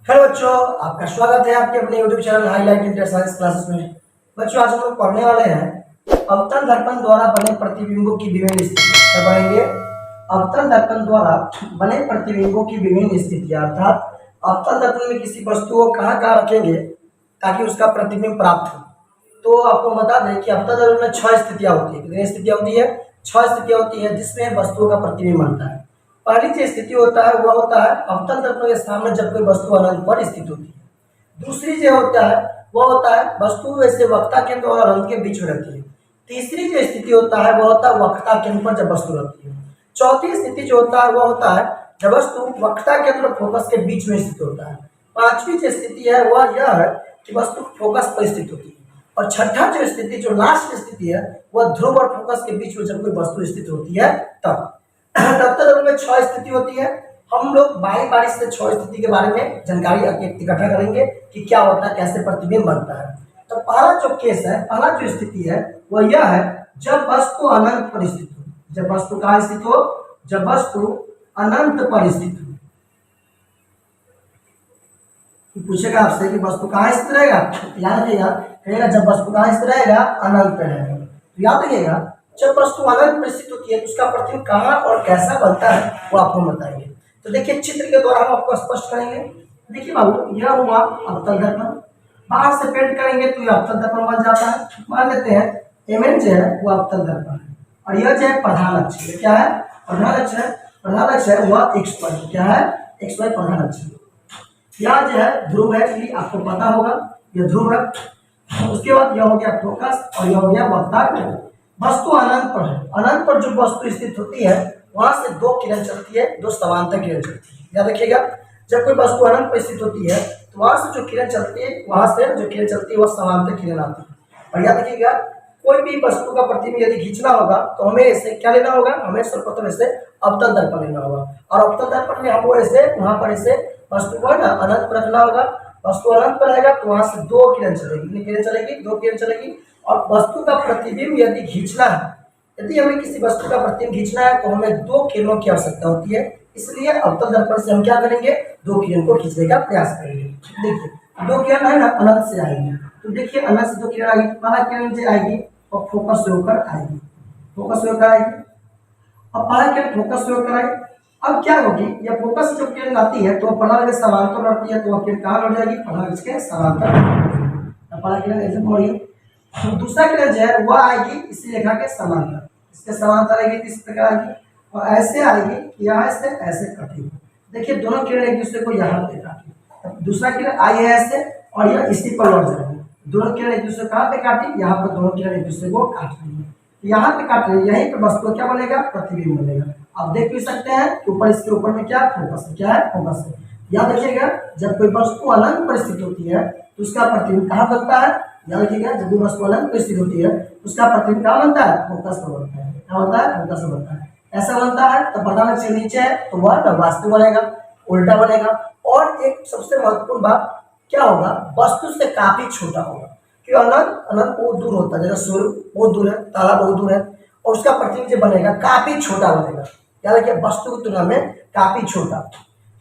Hello बच्चों, आपका स्वागत है आपके अपने YouTube channel highlight inter science classes में। बच्चों, आज हम लोग पढ़ने वाले हैं अवतल दर्पण द्वारा बने प्रतिबिंबों की विभिन्न स्थितियां। क्या पढ़ेंगे? अवतल दर्पण द्वारा बने प्रतिबिंबों की विभिन्न स्थितियां, अर्थात अवतल दर्पण में किसी वस्तु को कहाँ कहाँ रखेंगे ताकि उसका प्रतिबिंब प्राप्त हो। तो आपको बता दें कि अवतल दर्पण में 6 स्थितियां होती है। कितनी स्थितियां होती है? 6 स्थितियां होती है जिसमें वस्तुओं का प्रतिबिंब बनता है। पहली जो स्थिति होता है वह होता है अवतल दर्पण के सामने जब कोई वस्तु अनंत पर स्थित होती है। दूसरी जो होता है वह होता है वस्तु वैसे वक्ता केंद्र और अनंत के बीच में रहती है। तीसरी जो स्थिति होता है वह होता है वक्ता केंद्र पर जब वस्तु रहती है। चौथी स्थिति जो होता है वह होता है जब वस्तु वक्ता केंद्र और फोकस के बीच में स्थित होता है। पांचवी जो स्थिति है वह यह है कि वस्तु फोकस पर स्थित होती है। और छठा जो स्थिति, जो लास्ट स्थिति है, वह ध्रुव और फोकस के बीच में जब कोई वस्तु स्थित होती है तब। तब तक में 6 स्थिति होती है। हम लोग बारी बारी से 6 स्थिति के बारे में जानकारी इकट्ठा करेंगे कि क्या होता है, कैसे प्रतिबिंब बनता है। तो पहला जो केस है, पहला जो स्थिति है वह यह है जब वस्तु अनंत पर स्थित हो। जब वस्तु कहाँ स्थित हो? जब वस्तु अनंत पर स्थित हो। पूछेगा आपसे कि वस्तु कहाँ स्थित रहेगा, याद रखिएगा, कहेगा जब वस्तु कहाँ स्थित रहेगा, अनंत पे रहेगा। तो याद रखिएगा, जब वस्तु अनंत पर स्थित होती है तो उसका प्रतिबिंब कहाँ और कैसा बनता है वो आपको बताएंगे। तो देखिए, चित्र के द्वारा हम आपको स्पष्ट करेंगे। देखिए बाबू, यह हुआ अवतल दर्पण। बाहर से पेंट करेंगे तो यह अवतल दर्पण बन जाता है। मान लेते हैं एमएन जो है वो अवतल दर्पण है और यह जो है प्रधान अक्ष है। क्या है? प्रधान अक्ष है। प्रधान अक्ष है वह एक्स वाई। क्या है? एक्स वाई प्रधान अक्ष है। यहाँ जो है ध्रुव है, ये आपको पता होगा, यह ध्रुव है। उसके बाद यह हो गया फोकस और यह हो गया वक्ता केंद्र। वस्तु अनंत पर है। अनंत पर जो वस्तु स्थित होती है वहां से दो किरण चलती है, दो समांतर किरण चलती है। याद रखिएगा, जब कोई वस्तु अनंत पर स्थित होती है तो वहां से जो किरण चलती है, वहां से जो किरण चलती है वह समांतर किरण आती है। और याद रखिएगा, कोई भी वस्तु का प्रतिबिंब यदि खींचना होगा तो हमें ऐसे क्या लेना होगा, हमें सर्वप्रथम ऐसे अवतल दर्पण लेना होगा। और अवतल दर्पण में हमको ऐसे वहां पर ऐसे वस्तु को ना अनंत पर रखना होगा। वस्तु अनंत पर रहेगा तो वहां से दो किरण चलेगी। कितनी किरण चलेगी? दो किरण चलेगी। और वस्तु का प्रतिबिंब यदि खींचना है, यदि हमें किसी वस्तु का प्रतिबिंब खींचना है तो हमें दो किरणों की आवश्यकता होती है। इसलिए अवतल दर्पण से हम क्या करेंगे, दो किरण को खींचने का प्रयास करेंगे। देखिए, दो किरण है ना अनंत से आएगी। तो देखिए, अनंत से दो किरण आएगी, पहला किरण जो आएगी और फोकस से होकर आएगी। फोकस से होकर आएगी। अब पहला किरण फोकस से होकर आएगी। अब क्या होगी, यह फोकस से जब किरण आती है तो वह प्रधान के समांतर लौटती है। तो वह किरण कहाँ लौट जाएगी? प्रधान के समांतर। पहला किरण ऐसे बढ़ी। तो दूसरा किरण जो है वह आएगी इसी रेखा के समांतर, इसके समांतर आएगी, इस प्रकार आएगी और ऐसे आएगी कि यहाँ से ऐसे कटेगी। देखिए, दोनों किरण एक दूसरे को यहाँ पे काटी। दूसरा किरण आई है ऐसे और यह इसी पर लौट जाएगी। दोनों किरण एक दूसरे कहाँ पे काटी? यहाँ पर दोनों किरण एक दूसरे को काट रही है। यहाँ पे काट रही है, यहीं पे वस्तु क्या बनेगा? प्रतिबिंब बनेगा। आप देख भी सकते हैं कि ऊपर, इसके ऊपर में क्या फोकस है? क्या है? फोकस है। याद रखिएगा, जब कोई वस्तु अनंत पर स्थित होती है तो उसका प्रतिबिंब कहाँ बनता है? याद रखिएगा, जब भी वस्तु अनंत पर स्थित होती है उसका प्रतिबिंब कहाँ बनता है? फोकस पर बनता है। क्या बनता है? फोकस पर बनता है। ऐसा बनता है तो प्रधान अक्ष नीचे है तो वह वास्तु बनेगा, उल्टा बनेगा। और एक सबसे महत्वपूर्ण बात क्या होगा, वस्तु से काफी छोटा होगा। क्यों? अनंत अनंत बहुत दूर होता है, जैसे सूर्य बहुत दूर है, तारा बहुत दूर है और उसका प्रतिबिंब जो बनेगा काफी छोटा बनेगा। याद रखिए, वस्तु की तुलना में काफी छोटा।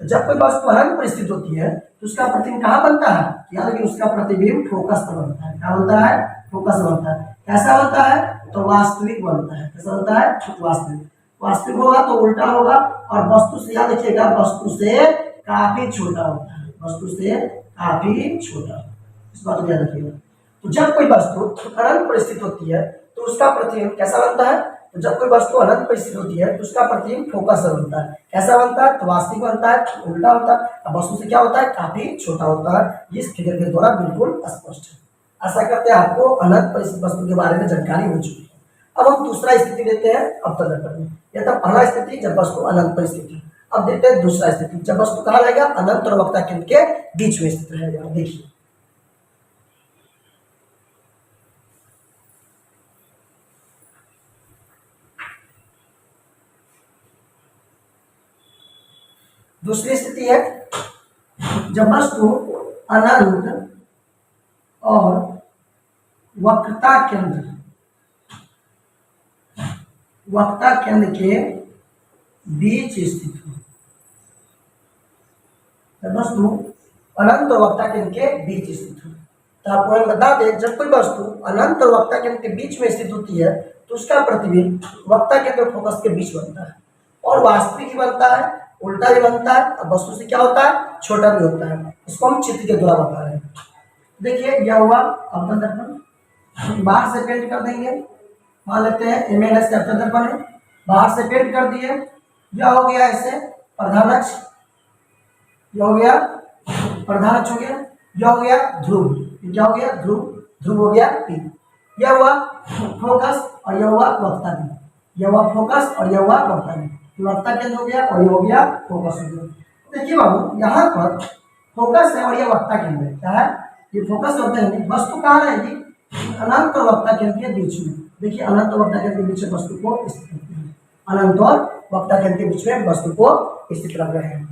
तो जब कोई वस्तु अनंत पर स्थित होती है तो उसका प्रतिबिंब कहाँ बनता है? याद रखिए, उसका प्रतिबिंब फोकस पर बनता है। क्या बनता है? फोकस बनता है। कैसा बनता है? तो वास्तविक बनता है। कैसा बनता है? वास्तविक। वास्तविक होगा तो उल्टा होगा और वस्तु से, याद रखिएगा, वस्तु से काफी छोटा होता है। वस्तु से काफी छोटा, इस बात को याद रखिएगा। तो जब कोई वस्तु अनंत पर स्थित होती है तो उसका प्रतिबिंब कैसा बनता है? तो जब कोई वस्तु अनंत पर स्थित होती है तो उसका प्रतिबिंब फोकस से बनता है। कैसा बनता है? तो वास्तविक बनता है, उल्टा होता है। अब वस्तु से क्या होता है? काफी छोटा होता है। इस फिगर के द्वारा बिल्कुल स्पष्ट है। आशा करते हैं आपको अनंत पर स्थित वस्तु के बारे में जानकारी हो चुकी है। अब हम दूसरा स्थिति लेते हैं अवतल दर्पण में। यह था पहला स्थिति जब वस्तु अनंत पर स्थित है। अब देखते हैं दूसरा स्थिति जब वस्तु कहाँ रहेगा? अनंत और वक्ता केंद्र के बीच में स्थित रहेगा। देखिए, दूसरी स्थिति है जब वस्तु अनंत और वक्रता केंद्र के बीच स्थित हो। जब वस्तु अनंत और वक्ता केंद्र के बीच स्थित हो। तो आपको हम बता दें, जब कोई वस्तु अनंत और वक्ता केंद्र के बीच में स्थित होती है तो उसका प्रतिबिंब वक्ता केंद्र और फोकस के बीच बनता है, और वास्तविक ही बनता है, उल्टा भी बनता है, और वस्तु से क्या होता है, छोटा भी होता है। इसको हम चित्र के द्वारा बता रहे हैं। देखिए यह हुआ अवतल दर्पण, बाहर से पेंट कर देंगे, मान लेते हैं एमएनएस अवतल दर्पण है, बाहर से पेंट कर दिए। यह हो गया ऐसे प्रधान अक्ष, यह हो गया प्रधान अक्ष हो गया, यह हो गया ध्रुव, क्या हो गया ध्रुव, ध्रुव हो गया पी। यह हुआ फोकस और यह हुआ वक्ता केंद्र, यह हुआ फोकस और यह हुआ वक्ता केंद्र, वक्ता केंद्र हो गया और यह हो गया फोकस हो गया। देखिए बाबू यहाँ पर फोकस है और यह वक्ता केंद्र है, क्या है, ये फोकस होता है। वस्तु कहाँ रहेगी, अनंत और वक्ता केंद्र के बीच में। देखिए अनंत और वक्ता केंद्र के बीच में वस्तु को स्थित रखते हैं, अनंत और वक्ता केंद्र के बीच में वस्तु को स्थित रख रहे हैं।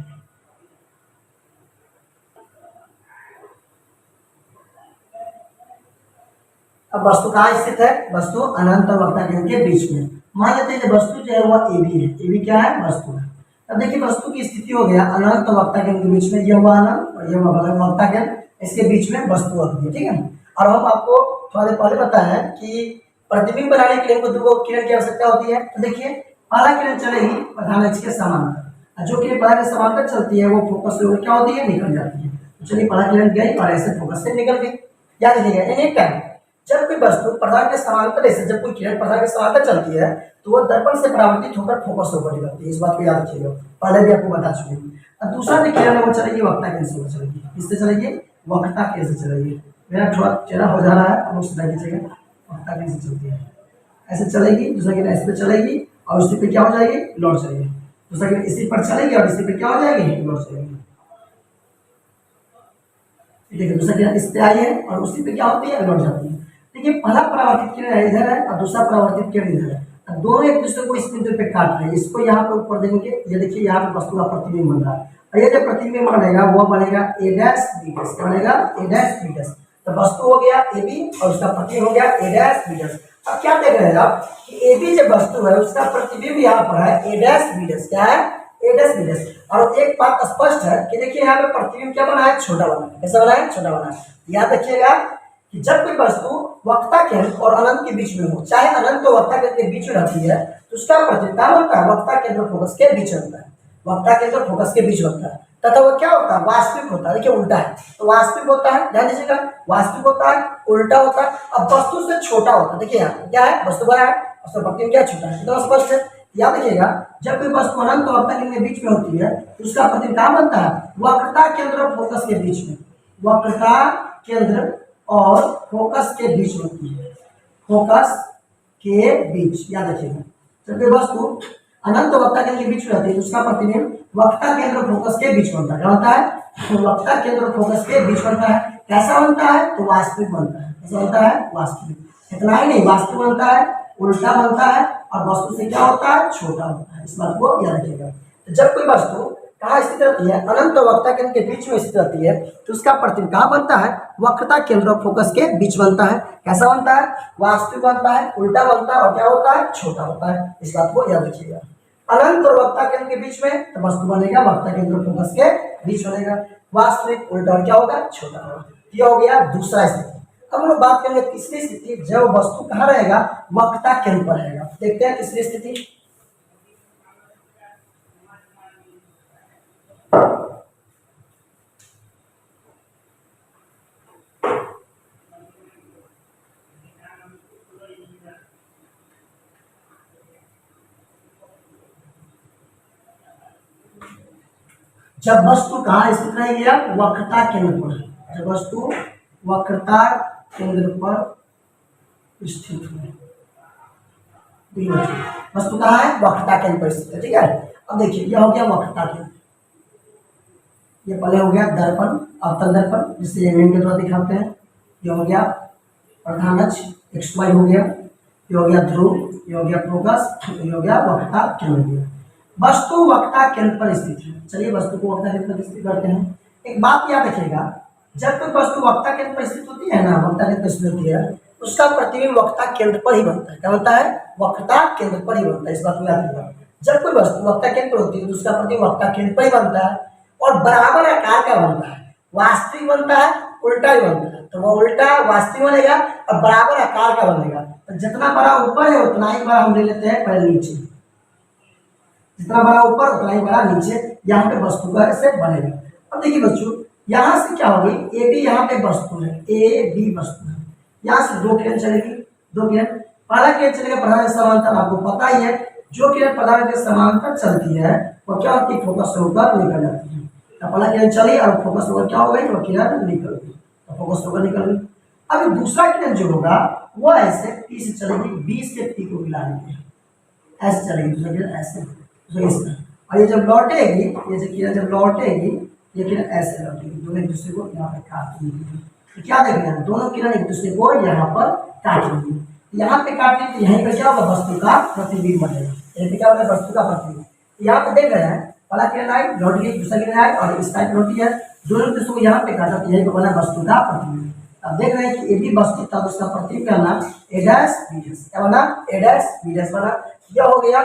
अब वस्तु कहाँ स्थित है, वस्तु अनंत और वक्ता केंद्र के बीच में। मान लेते हैं वस्तु जो है वह ए बी है, ए बी क्या है, वस्तु है। अब देखिए वस्तु की स्थिति हो गया अनंत और वक्ता केंद्र के बीच में, यह हुआ अनंत और यह हुआ वक्ता केंद्र, इसके बीच में वस्तु होती है, ठीक है। और हम आपको थोड़ा देर पहले बताया है कि प्रतिबिंब बनाने के लिए दो किरण की आवश्यकता होती है। तो देखिए पहला किरण चलेगी प्रधान अक्ष के समांतर, जो किरण प्रधान के समांतर चलती है वो फोकस से क्या होती है, निकल जाती है। तो चलिए पहला किरण गई और ऐसे फोकस से निकल गई। याद रखिएगा एनी टाइम जब कोई वस्तु प्रधान के समांतर ऐसे, जब कोई किरण प्रधान के समांतर चलती है तो वह दर्पण से परावर्तित होकर फोकस होकर निकलती है। इस बात को याद रखिएगा, पहले भी आपको बता चुके हैं। और दूसरा जो किरण है वो चलेगी वक्ता केंद्र से चलेगी, किससे चलेगी, वक्ता केंद्र से चलेगी। मेरा थोड़ा चेहरा हो जा रहा है, अब उस तरह कीजिएगा, वक्ता केंद्र से चलती है, ऐसे चलेगी, दूसरा किरण इस पर चलेगी और उसी पे क्या हो जाएगी, लौट चलेगी। दूसरा किरण इसी पर चलेगी और इसी पे क्या हो जाएगी, लौट चलेगी। देखिए दूसरा किरण इस पे आई है और उसी पे क्या होती है, लौट जाती है। देखिए पहला परावर्तित किरण इधर है और दूसरा परावर्तित किरण इधर है, दोनों एक दूसरे को इस बिंदु पे काट रहे हैं। इसको यहाँ पे ऊपर देंगे, ये देखिए यहाँ पे वस्तु का प्रतिबिंब बन रहा है, और ये जो प्रतिबिंब बनेगा वो बनेगा ए डैश बी डैश, बनेगा ए डैश बी डैश। तो वस्तु हो गया ए बी और उसका प्रतिबिंब हो गया ए डैश बी डैश। अब क्या देख रहे हैं आप कि ए बी जो वस्तु है उसका प्रतिबिंब यहाँ पर है ए डैश बी डैश, क्या है, ए डैश बी डैश। और एक बात स्पष्ट है कि देखिए यहाँ पे प्रतिबिंब क्या बना है, छोटा बना है। कैसा बना है, छोटा बना है। याद रखिएगा कि जब कोई वस्तु वक्ता केंद्र और अनंत के बीच में हो, चाहे अनंत और वक्ता केंद्र के बीच में रहती है, तो उसका प्रतिबिंब क्या बनता है, वक्ता केंद्र और फोकस के बीच बनता है, वक्ता केंद्र और फोकस के बीच बनता है। तथा वो क्या होता है, वास्तविक होता है। देखिए उल्टा है, तो वास्तविक होता है, ध्यान दीजिएगा, वास्तविक होता है, उल्टा होता है। अब वस्तु से छोटा होता है। देखिए यहाँ क्या है, वस्तु बड़ा है और उसका प्रतिबिंब क्या छोटा है, एकदम स्पष्ट है। याद रखिएगा जब कोई वस्तु अनंत और वक्ता केंद्र के बीच में होती है तो उसका प्रतिबिंब क्या बनता है, वक्रता केंद्र और फोकस के बीच में, वक्रता केंद्र और फोकस के बीच होती है, फोकस के बीच। याद रखिएगा जब कोई वस्तु अनंत और वक्ता केंद्र के बीच में रहती है तो उसका प्रतिबिंब वक्ता केंद्र और फोकस के बीच बनता है। क्या बनता है, वक्ता केंद्र और फोकस के बीच बनता है। कैसा बनता है, तो वास्तविक बनता है। कैसा बनता है, वास्तविक। इतना ही नहीं, वास्तविक बनता है, उल्टा बनता है और वस्तु से क्या होता है, छोटा होता है। इस बात को याद रखिएगा। तो जब कोई वस्तु कहाँ स्थित रहती है, अनंत और वक्ता केंद्र के बीच में स्थित रहती है तो उसका प्रतिबिंब कहाँ बनता है, वक्रता केंद्र और फोकस के बीच बनता है। कैसा बनता है, वास्तविक बनता है, उल्टा बनता है और क्या होता है, छोटा होता है। इस बात को याद रखिएगा। अनंत और वक्ता केंद्र के बीच में तो वस्तु बनेगा वक्ता केंद्र और फोकस के बीच बनेगा, वास्तविक, उल्टा और क्या होगा, छोटा होगा। यह हो गया दूसरा स्थिति। अब हम लोग बात करेंगे तीसरी स्थिति, जब वस्तु कहाँ रहेगा, वक्ता केंद्र पर रहेगा। देखते हैं तीसरी स्थिति। जब वस्तु कहाँ स्थित रहेगी, वक्रता केंद्र पर। जब वस्तु वक्रता केंद्र पर स्थित है, वस्तु कहाँ है, वक्रता केंद्र पर स्थित है, ठीक है। अब देखिए यह हो गया वक्रता केंद्र, ये पहले हो गया दर्पण, अवतल दर्पण जिसे एमएन के द्वारा दिखाते हैं। यह हो गया प्रधान अक्ष एक्स वाई हो गया, ये हो गया ध्रुव, ये हो गया फोकस, ये हो गया वक्रता केंद्र। वस्तु वक्ता केंद्र पर स्थित है। चलिए वस्तु को वक्ता केंद्र पर स्थित करते हैं। एक बात याद रखिएगा, जब कोई वस्तु वक्ता केंद्र पर स्थित होती है ना, वक्ता केंद्र पर स्थित होती है, उसका प्रतिबिंब वक्ता केंद्र पर ही बनता है। क्या बनता है, वक्रता केंद्र पर ही बनता है। इस बात को याद रखिएगा। जब कोई वस्तु वक्ता केंद्र पर होती है तो उसका प्रतिबिंब वक्ता केंद्र पर ही बनता है और बराबर आकार का बनता है। वास्तविक बनता है, उल्टा ही बनता है। तो वो उल्टा वास्तविक बनेगा और बराबर आकार का बनेगा। तो जितना बड़ा ऊपर है उतना ही बड़ा हम ले लेते हैं पहले नीचे, जितना बड़ा ऊपर उतना ही बड़ा नीचे, यहाँ पे वस्तु का ऐसे बनेगा। अब देखिए बच्चों, यहाँ से क्या होगी, ए बी यहाँ पे वस्तु है, ए बी वस्तु है, यहाँ से दो किरण चलेगी, दो किरण, पहला किरण चलेगा प्रधान के समांतर, आपको पता ही है जो किरण प्रधान के समांतर चलती है वो क्या होती है, फोकस होकर निकल जाती है। तो पहला किरण चली और फोकस होकर क्या हो गई, वो किरण निकल गई, तो फोकस होकर निकल गई। अब दूसरा किरण जो होगा वो ऐसे पी से चलेगी, बी से पी को मिला देंगे, ऐसे चलेगी दूसरा किरण ऐसे, और ये जब लौटेगी, ये जो किरण जब लौटेगी ये किरण ऐसे लौटेगी, दोनों एक दूसरे को यहाँ पे काट देंगे। तो क्या देख रहे हैं, दोनों किरण एक दूसरे को यहाँ पर काट लेंगे, यहाँ पे काट लेंगे, यहीं पे क्या होगा, वस्तु का प्रतिबिंब बनेगा, यहीं पे क्या होगा, वस्तु का प्रतिबिंब। यहाँ पे देख रहे हैं पहला किरण आई लौट गई, दूसरा किरण आई और इस टाइप लौटी है, दोनों एक दूसरे को यहाँ पे काटा, तो यहीं पे बना वस्तु का प्रतिबिंब। अब देख रहे हैं कि ए बी वस्तु था तो उसका प्रतिबिंब क्या बना, ए डैश बी डैश, क्या बना, ए डैश बी डैश बना। यह हो गया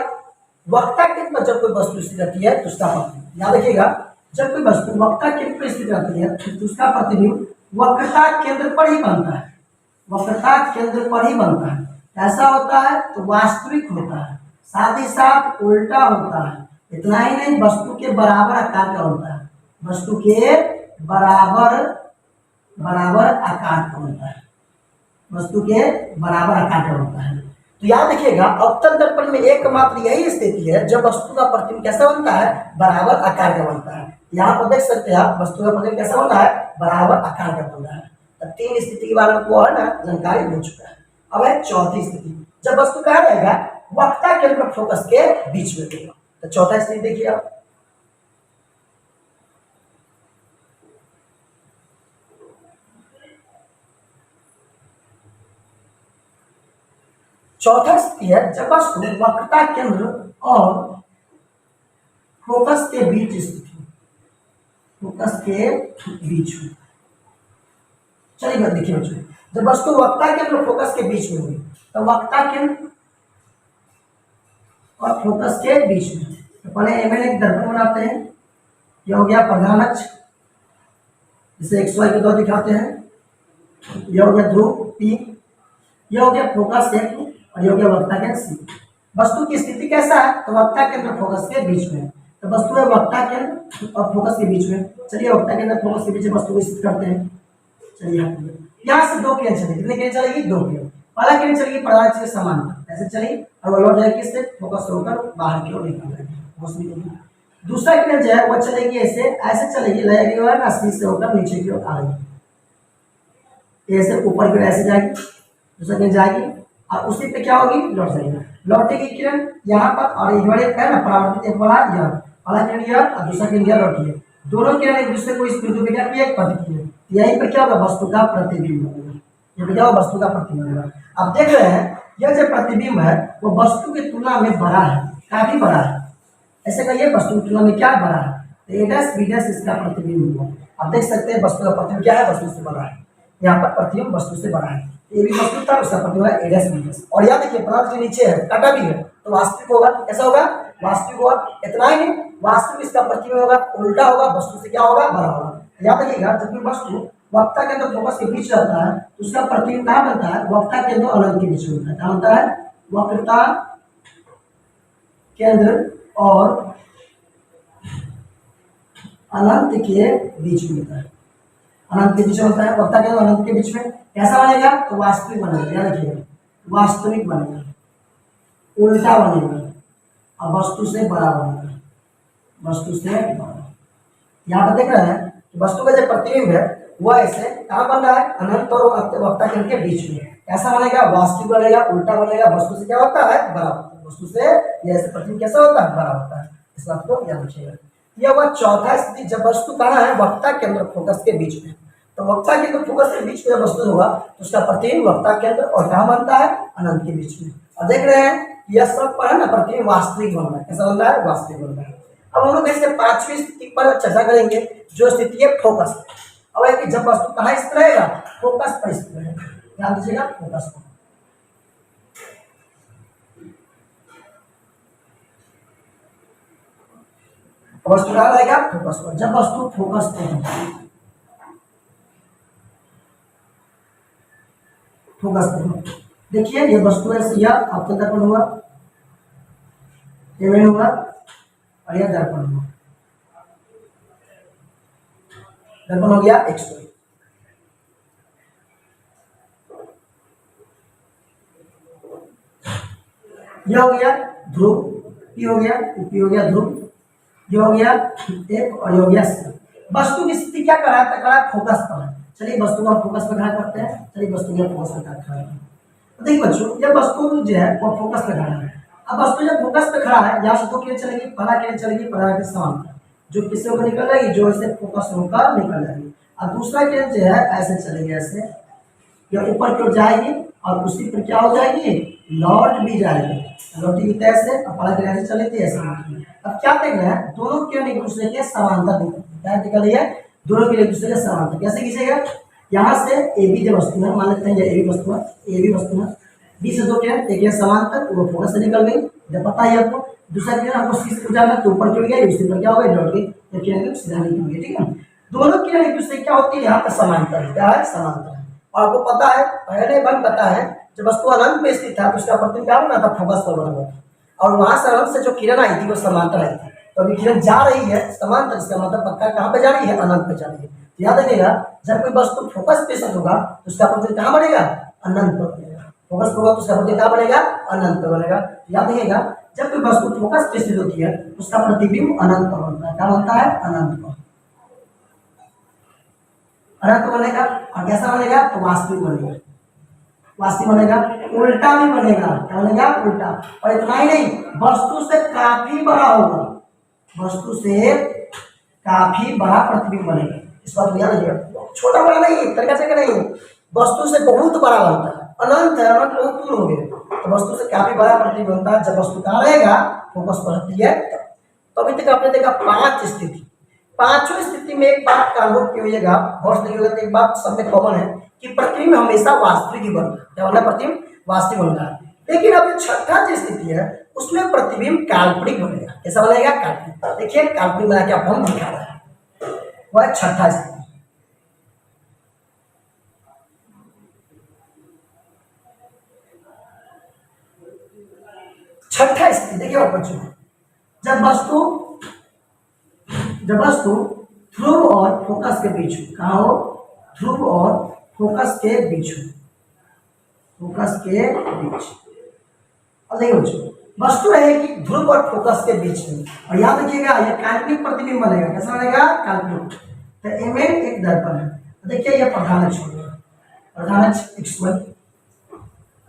वक्रता केंद्र पर जब कोई वस्तु स्थित रहती है तो उसका प्रतिबिंब। याद रखिएगा, जब कोई वस्तु वक्रता केंद्र पर स्थित रहती है तो उसका प्रतिबिंब वक्रता केंद्र पर ही बनता है, वक्रता केंद्र पर ही बनता है। ऐसा होता है तो वास्तविक होता है, साथ ही साथ उल्टा होता है। इतना ही नहीं, वस्तु के बराबर आकार का होता है, वस्तु के बराबर बराबर आकार का होता है, वस्तु के बराबर आकार का होता है। तो याद रखिएगा, अवतल दर्पण में एकमात्र यही स्थिति है जब वस्तु का प्रतिबिंब कैसा बनता है, बराबर आकार का बनता है। यहाँ पर देख सकते हैं आप, वस्तु का प्रतिबिंब कैसा बन रहा है, बराबर आकार का बन रहा है। तो तीन स्थिति के बारे में को है ना जानकारी हो चुका है। अब है चौथी स्थिति, जब वस्तु कहा रहेगा वक्रता केंद्र फोकस के बीच में रहेगा। तो चौथा स्थिति देखिए आप, चौथा स्थिति है जब वस्तु वक्रता केंद्र और फोकस के बीच स्थित हो, फोकस के बीच हो। चलिए बात देखिए बच्चों, जब वस्तु वक्रता केंद्र और फोकस के बीच में होगी तो वक्रता केंद्र और फोकस के बीच में, तो पहले एम एक दर्पण बनाते हैं, यह हो गया प्रधान अक्ष जिसे एक्स वाई के द्वारा दिखाते हैं, यह हो गया ध्रुव पी, यह हो गया फोकस एक और यह हो गया वक्रता केंद्र सी। वस्तु की स्थिति कैसा है, तो वक्रता केंद्र और फोकस के बीच में, तो वस्तु है वक्रता केंद्र और फोकस के बीच में। चलिए वक्रता केंद्र फोकस के बीच में वस्तु को स्थित करते हैं। चलिए यहाँ से दो किरण चलेगी, कितनी किरण चलेगी, दो किरण। पहला किरण चलेगी प्रधान अक्ष के समांतर ऐसे चलेगी और वो लौट जाएगी किससे, फोकस होकर बाहर की ओर निकल जाएगी। दूसरा किरण जो है वो चलेगी ऐसे, ऐसे चलेगी, लगेगी वो है ना सी से होकर नीचे की ओर आएगी, ऐसे ऊपर की ओर ऐसे जाएगी, दूसरा किरण जाएगी और उसी पे क्या होगी, लौट जाएगी, लौटेगी किरण यहाँ पर और इधर एक है ना परावर्तित, एक बड़ा यह पहला किरण यह और दूसरा किरण यह लौटी है, दोनों किरण एक दूसरे को इस बिंदु पे क्या किया, प्रतिक्रिया, यहीं पर क्या होगा, वस्तु का प्रतिबिंब होगा, ये क्या होगा, वस्तु का प्रतिबिंब होगा। अब देख रहे हैं यह जो प्रतिबिंब है वो वस्तु की तुलना में बड़ा है, काफी बड़ा है, ऐसे कहिए वस्तु की तुलना में क्या बड़ा है, तो ए डैश बी डैश इसका प्रतिबिंब हुआ। आप देख सकते हैं वस्तु का प्रतिबिंब क्या है, वस्तु से बड़ा है, यहाँ पर प्रतिबिंब वस्तु से बड़ा है, ये भी वस्तु था उसका प्रतिबिंब है ए डैश बी डैश। और याद देखिए पदार्थ के नीचे है, काटा भी है, तो वास्तविक होगा, कैसा होगा, वास्तविक होगा। इतना ही नहीं, वास्तविक इसका प्रतिबिंब होगा, उल्टा होगा, वस्तु से क्या होगा, बड़ा होगा। याद रखिएगा, जब भी वस्तु वक्रता केंद्र फोकस के बीच रहता है तो उसका प्रतिबिंब कहाँ बनता है, वक्रता केंद्र अनंत के बीच में होता है। क्या होता है, वक्रता केंद्र और अनंत के बीच में होता है, अनंत के बीच में होता है, वक्रता केंद्र अनंत के बीच में। कैसा बनेगा, तो वास्तविक बनेगा, याद रखिएगा, वास्तविक बनेगा, उल्टा बनेगा और वस्तु से बड़ा बनेगा, वस्तु से बड़ा। यहाँ पर देख रहे हैं वस्तु का जो प्रतिबिंब है वह ऐसे कहाँ बन रहा है, अनंत और वक्रता केंद्र के बीच में। कैसा बनेगा, वास्तविक बनेगा, उल्टा बनेगा, वस्तु से क्या होता है, बड़ा होता है, वस्तु से ये ऐसे प्रतिबिंब कैसा होता है, बड़ा होता है। इस बात को याद रखिएगा। यह हुआ चौथा स्थिति जब वस्तु कहाँ है, वक्रता केंद्र फोकस के बीच में। तो वक्रता केंद्र फोकस के बीच में जब वस्तु होगा तो उसका प्रतिबिंब वक्रता केंद्र और कहाँ बनता है, अनंत के बीच में। और देख रहे हैं यह सब पर है ना प्रतिबिंब वास्तविक बन रहा है, कैसा बन रहा है, वास्तविक बन रहा है। अब हम लोग इसके पांचवी स्थिति पर चर्चा करेंगे जो स्थिति है फोकस। अब है कि जब वस्तु कहाँ स्थित रहेगा, फोकस पर स्थित रहेगा, ध्यान दीजिएगा, फोकस पर। वस्तु कहाँ रहेगा, फोकस पर। जब वस्तु फोकस पर है, फोकस करो। देखिए ये वस्तु है, यह आपका दर्पण हुआ, ये मेन हुआ और यह दर्पण हुआ। दर्पण हो गया एक्स-रे। यह हो गया ध्रुव, पी हो गया, पी हो गया ध्रुव, ये हो गया एफ और ये हो गया सी। वस्तु की स्थिति क्या करा है, फोकस पर है। चलिए वस्तु को हम फोकस पर खड़ा करते हैं। चलिए वस्तु को फोकस पर खड़ा करते हैं। तो देखिए बच्चों, यह वस्तु जो है वो फोकस पे खड़ा है। अब वस्तु जब फोकस पे खड़ा है, यहाँ से दो किरण चलेगी, पहला किरण चलेगी पहला के समांतर, जो किससे होकर निकल जाएगी, जो इसे फोकस होकर निकल जाएगी। और दूसरा किरण जो है ऐसे चलेगी, ऐसे यह ऊपर की ओर जाएगी और उसी पर क्या हो जाएगी, लौट भी जाएगी, लौटी की ऐसे, और पहला किरण ऐसे चलेगी ऐसे। अब क्या देख रहे हैं, दोनों किरण एक दूसरे के समांतर निकल रही है, दोनों किरण एक दूसरे के समांतर। कैसे खींचेगा, यहाँ से ए बी जो वस्तु है, मान लेते हैं ये ए बी वस्तु है, ए बी वस्तु है, बी से दो किरण, एक किरण समांतर, वो फोकस से निकल गई, जब पता है आपको। दूसरा किरण आपको सी से जाना, तो ऊपर क्यों गया, उसी पर क्या हो गया, लौट गई, ये किरण सीधा निकल गई। ठीक है, दोनों किरण एक दूसरे क्या होती है, यहाँ पर समांतर, क्या है, समांतर है। और आपको पता है, पहले बन पता है, जब वस्तु अनंत में स्थित था तो उसका प्रतिबिंब क्या बना था, फोकस पर बना हुआ था, और वहां से अनंत से जो किरण आई थी वो समांतर आई थी। तो अभी किरण जा रही है समांतर, इसका मतलब पक्का कहाँ पे जा रही है, अनंत पे जा रही है। तो याद रखिएगा, जब कोई वस्तु फोकस पे स्थित होगा तो उसका प्रतिबिंब कहाँ बनेगा, अनंत पर बनेगा। फोकस पर होगा तो उसका प्रतिबिंब कहाँ बनेगा, अनंत पर बनेगा। याद रखिएगा, जब कोई वस्तु फोकस पे स्थित होती है तो उसका प्रतिबिंब अनंत पर बनता है। क्या बनता है, अनंत पर, अनंत बनेगा। और कैसा बनेगा, तो वास्तविक बनेगा, वास्तविक बनेगा, उल्टा भी बनेगा। क्या बनेगा, उल्टा। और इतना ही नहीं, वस्तु से काफी बड़ा होगा, वस्तु से काफी बड़ा प्रतिबिंब बनेगा। इस बात को याद रखिएगा, छोटा बड़ा नहीं, तरीका से नहीं, वस्तु से बहुत बड़ा बनता है। अनंत है, अनंत बहुत दूर हो गया, तो वस्तु से काफी बड़ा प्रतिबिंब बनता है जब वस्तु कहाँ रहेगा, फोकस पर रहती है। तो अभी तक आपने देखा 5 स्थिति, पांचों स्थिति में एक बात का अनुभव कीजिएगा, गौर से देखिएगा, एक बात सब में कॉमन है कि प्रतिबिंब हमेशा वास्तविक ही बनता है। क्या बनना, प्रतिबिंब वास्तविक बनता है। लेकिन अब जो छठा जो स्थिति है उसमें प्रतिबिंब काल्पनिक बनेगा। कैसा बनेगा, काल्पनिक। देखिए काल्पनिक बना के आपको हम दिखा रहे हैं, वह छठा स्थिति। छठा स्थिति देखिए बच्चों, जब वस्तु ध्रुव और फोकस के बीच हो, कहा हो, ध्रुव और फोकस के बीच हो, फोकस के बीच। अब देखिए बच्चों, वस्तु रहेगी ध्रुव और फोकस के बीच में, और याद रखिएगा ये काल्पनिक प्रतिबिंब बनेगा। कैसा बनेगा, काल्पनिक। तो इमें एक दर्पण है, देखिए ये प्रधान अक्ष हो गया, प्रधान अक्ष x1,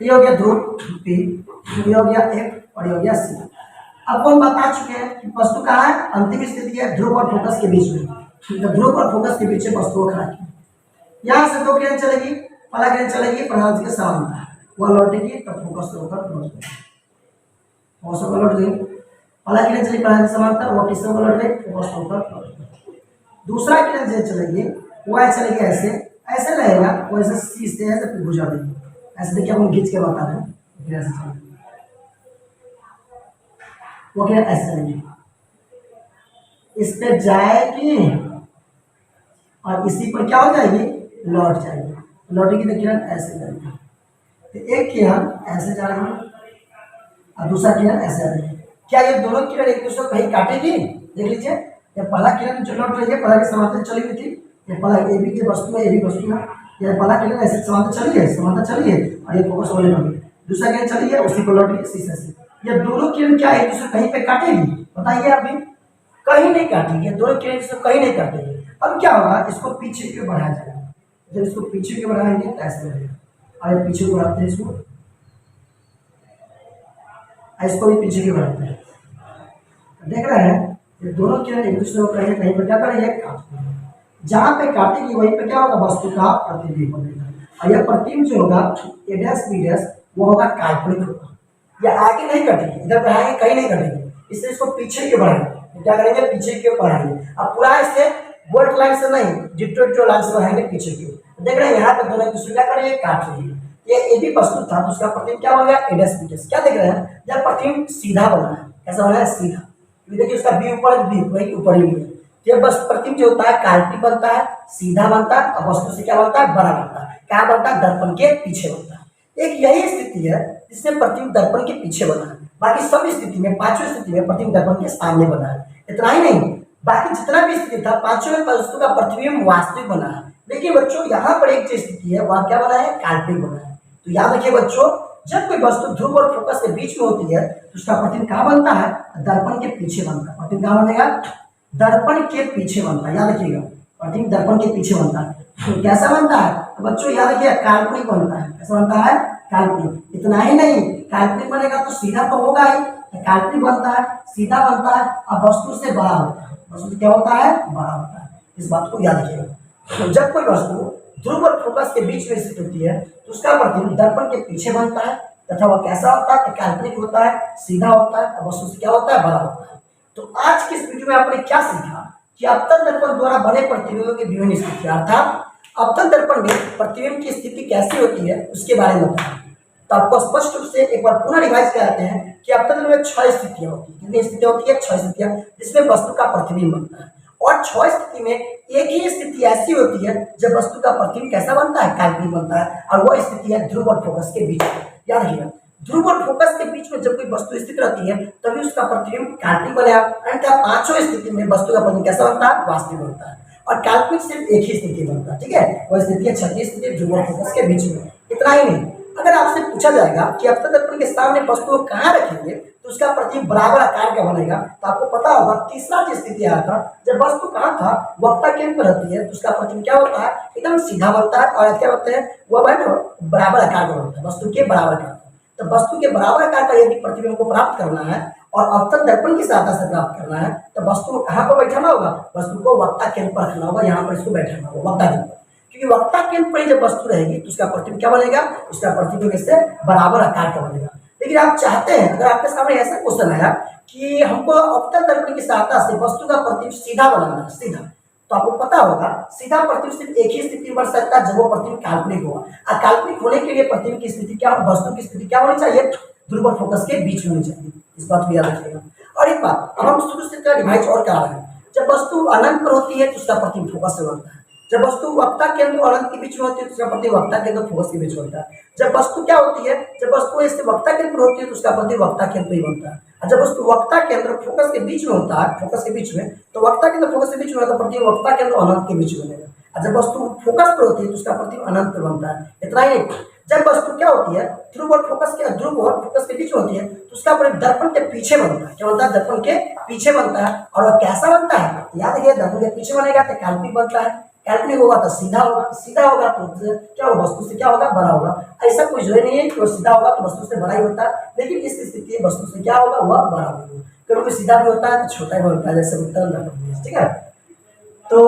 ये हो गया ध्रुव p, ये हो गया f और ये हो गया c। अब हम बता चुके हैं कि वस्तु कहाँ है, अंतिम स्थिति है ध्रुव और फोकस के बीच में। तो ध्रुव और फोकस के बीच में वस्तु को खड़ा किया, यहाँ से दो किरण चलेगी, पहला किरण चलेगी प्रधान के समांतर, वह लौटेगी तब फोकस से होकर लौट गई, फोकस होकर लौट गई। पहला किरण चलेगी प्रधान के समांतर, वह किससे होकर लौट गई, फोकस होकर लौट गई। दूसरा किरण जो चलेगी वह चलेगी ऐसे, ऐसे रहेगा, वो ऐसे सी से ऐसे गुजर देगी, ऐसे देखिए हम खींच के बता रहे हैं, ऐसे चलेगी, वो क्या ऐसे चलेगी, इस पे जाएगी और इसी पर क्या हो जाएगी, लौट जाएगी। लौटेगी तो किरण ऐसे जाएगी, तो एक किरण ऐसे जाएगी और दूसरा किरण ऐसे जाएगी। क्या ये दोनों किरण एक दूसरे को कहीं काटेगी, देख लीजिए, ये पहला किरण जो लौट रही है पहला के समांतर चली गई थी, ये पहला ए बी की वस्तु है, ए बी वस्तु है, ये पहला किरण ऐसे समांतर चली है, समांतर चली है और ये फोकस होने लगी, दूसरा किरण चली है उसी पर लौट गई शीशे से। ये दोनों किरण क्या एक दूसरे कहीं पे काटेगी, बताइए आप भी, कहीं नहीं काटेगी, दोनों किरण से कहीं नहीं काटेगी। अब क्या होगा, इसको पीछे की ओर बढ़ाया जाएगा, जब इसको पीछे की ओर बढ़ाएंगे तो ऐसे रहेगा, और पीछे को बढ़ाते हैं इसको, इसको भी पीछे की बढ़ाते हैं, देख रहे हैं ये दोनों किरण एक दूसरे को कहीं कहीं पर क्या करेंगे, काटते हैं। जहाँ पे काटेगी वहीं पे क्या होगा, वस्तु का प्रतिबिंब बनेगा, और यह प्रतिबिंब जो होगा ए डैश बी डैश वो होगा काल्पनिक होगा, या आगे नहीं कटेगी, इधर बढ़ाएंगे कहीं नहीं कटेगी, इसलिए इसको पीछे की बढ़ाएंगे, क्या करेंगे, पीछे की बढ़ाएंगे। अब पूरा इसे बोल्ट लाइन से नहीं, डिट्रो लाइन से बढ़ाएंगे पीछे की ओर। देख रहे हैं यहाँ पे दोनों दूसरे क्या करेंगे, काट रही है। ये ए बी वस्तु था तो उसका प्रतिबिंब क्या हो गया, ए डैश बी डैश। क्या देख रहे हैं, जब प्रतिबिंब सीधा बना है, कैसा बना है, सीधा, देखिए उसका बी ऊपर बी वही ऊपर ही है। ये बस प्रतिबिंब जो होता है काल्पनिक बनता है, सीधा बनता है, और वस्तु से क्या बनता है, बड़ा बनता है। क्या बनता है, दर्पण के पीछे बनता है। एक यही स्थिति है जिसमें प्रतिबिंब दर्पण के पीछे बना है, बाकी सब स्थिति में, पांचवी स्थिति में प्रतिबिंब दर्पण के सामने बना है। इतना ही नहीं, बाकी जितना भी स्थिति था पांचों में वस्तु का प्रतिबिंब वास्तविक बना है, लेकिन बच्चों यहाँ पर एक जो स्थिति है वह क्या बना है, काल्पनिक बना है। तो याद रखिए बच्चों, जब कोई वस्तु ध्रुव और फोकस के बीच में होती है तो उसका प्रतिबिंब कहाँ बनता है, दर्पण के पीछे बनता है। प्रतिबिंब कहाँ बनेगा, दर्पण के पीछे बनता है, याद रखिएगा, प्रतिबिंब दर्पण के पीछे बनता है। तो कैसा बनता है, तो बच्चों याद रखिए काल्पनिक बनता है। कैसा बनता है, काल्पनिक। इतना ही नहीं, काल्पनिक बनेगा तो सीधा तो होगा ही, काल्पनिक बनता है, सीधा बनता है, अब वस्तु से बड़ा होता है। वस्तु से क्या होता है, बड़ा होता है। इस बात को याद रखिएगा। तो जब कोई वस्तु ध्रुव और फोकस के बीच में स्थित होती है तो उसका प्रतिबिंब दर्पण के पीछे बनता है, तथा वह कैसा होता है, काल्पनिक होता है, सीधा होता है, अब वस्तु से क्या होता है, बड़ा होता है। तो आज की इस वीडियो में आपने क्या सीखा कि अवतल दर्पण द्वारा बने प्रतिबिंबों की विभिन्न स्थितियां, अर्थात अवतल दर्पण में प्रतिबिंब की स्थिति कैसी होती है उसके बारे में बताया। तो आपको स्पष्ट रूप से एक बार पुनः रिवाइज कराते हैं कि अवतल दर्पण में 6 स्थितियां होती है। कितनी स्थितियां होती है, 6 स्थितियां, जिसमें वस्तु का प्रतिबिंब बनता है। और 6 स्थिति में एक ही स्थिति ऐसी होती है जब वस्तु का प्रतिबिंब कैसा बनता है, काल्पनिक बनता है, और वह स्थिति है ध्रुव और फोकस के बीच में। याद रखिएगा, ध्रुव और फोकस के बीच में जब कोई वस्तु स्थित रहती है तभी उसका प्रतिबिंब काल्पनिक बनेगा। अन्यथा पांचों स्थिति में वस्तु का प्रतिबिंब कैसा बनता है, वास्तविक बनता है। और काल्पनिक सिर्फ एक ही स्थिति बनता है, ठीक है, वह स्थिति है छठी स्थिति, ध्रुव और फोकस के बीच में। इतना ही नहीं, अगर आपसे पूछा जाएगा कि अवतल दर्पण के सामने वस्तु को कहाँ रखेंगे तो उसका प्रतिबिंब बराबर आकार का बनेगा, तो आपको पता होगा तीसरा जो स्थिति आया था, जब वस्तु कहाँ था, वक्ता केंद्र पर रहती है तो उसका प्रतिबिंब क्या होता है, एकदम सीधा बनता है, और क्या होता है, वह बराबर आकार का बनता है, वस्तु के बराबर आकार का। तो वस्तु के बराबर आकार का यदि प्रतिबिंब को प्राप्त करना है और अवतल दर्पण की सहायता से प्राप्त करना है तो वस्तु को कहाँ पर बैठाना होगा, वस्तु को वक्ता केंद्र पर रखना होगा, यहाँ पर इसको बैठाना होगा वक्ता केंद्र पर। क्योंकि वक्ता केंद्र पर जब वस्तु रहेगी तो उसका प्रतिबिंब क्या बनेगा, उसका प्रतिबिंब इससे बराबर आकार का बनेगा। लेकिन आप चाहते हैं, अगर आपके सामने ऐसा क्वेश्चन आया कि हमको अवतल दर्पण की सहायता से वस्तु का प्रतिबिंब सीधा बनाना है, सीधा, तो आपको पता होगा सीधा प्रतिबिंब सिर्फ एक ही स्थिति में बन सकता है जब वो प्रतिबिंब काल्पनिक होगा। और काल्पनिक होने के लिए प्रतिबिंब की स्थिति क्या, वस्तु की स्थिति क्या होनी चाहिए, ध्रुव और फोकस के बीच में होनी चाहिए। इस बात को याद रखिएगा। और एक बात अब हम शुरू से रिवाइज और करा रहे हैं, जब वस्तु अनंत पर होती है तो उसका प्रतिबिंब फोकस से बनता है। जब वस्तु वक्ता केंद्र और अनंत के बीच में होती है तो उसका प्रतिबिंब वक्ता केंद्र और फोकस के बीच में होता है। जब वस्तु क्या होती है, जब वस्तु इससे वक्ता केंद्र पर होती है तो उसका प्रतिबिंब वक्ता केंद्र ही बनता है। और जब वस्तु वक्ता केंद्र और फोकस के बीच में होता है, फोकस के बीच में, तो वक्ता केंद्र फोकस के बीच में होता है, प्रतिबिंब वक्ता केंद्र और अनंत के बीच में बनेगा। और जब वस्तु फोकस पर होती है तो उसका प्रतिबिंब अनंत पर बनता है। इतना ही नहीं, जब वस्तु क्या होती है, ध्रुव और फोकस के बीच में होती है तो उसका प्रतिबिंब दर्पण के पीछे बनता है। क्या बनता है, दर्पण के पीछे बनता है। और वह कैसा बनता है, याद रखिए, दर्पण के पीछे बनेगा तो काल्पनिक बनता है, काल्पनिक होगा तो सीधा होगा, सीधा होगा तो क्या होगा, वस्तु से क्या होगा, बड़ा होगा। ऐसा कुछ जो नहीं है कि वो सीधा होगा तो वस्तु से बड़ा ही होता है, लेकिन इस स्थिति में वस्तु से क्या होगा, वह बड़ा होगा। कभी सीधा भी होता है तो छोटा भी होता है, जैसे उत्तर दर्पण। ठीक है, तो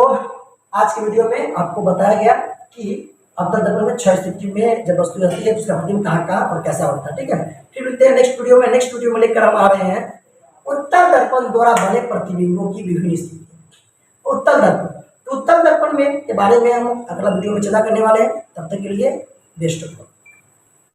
आज के वीडियो में आपको बताया गया कि अवतल दर्पण में 6 स्थिति में जब वस्तु रहती है तो उसका प्रतिबिंब कहाँ और कैसा होता है। ठीक है, फिर मिलते हैं नेक्स्ट वीडियो में। नेक्स्ट वीडियो में लेकर हम आ रहे हैं उत्तल दर्पण द्वारा बने प्रतिबिंबों की विभिन्न स्थिति। उत्तल दर्पण, तो उत्तल दर्पण में के बारे में हम अगला वीडियो में चर्चा करने वाले हैं। तब तक के लिए बेस्ट ऑफ लक।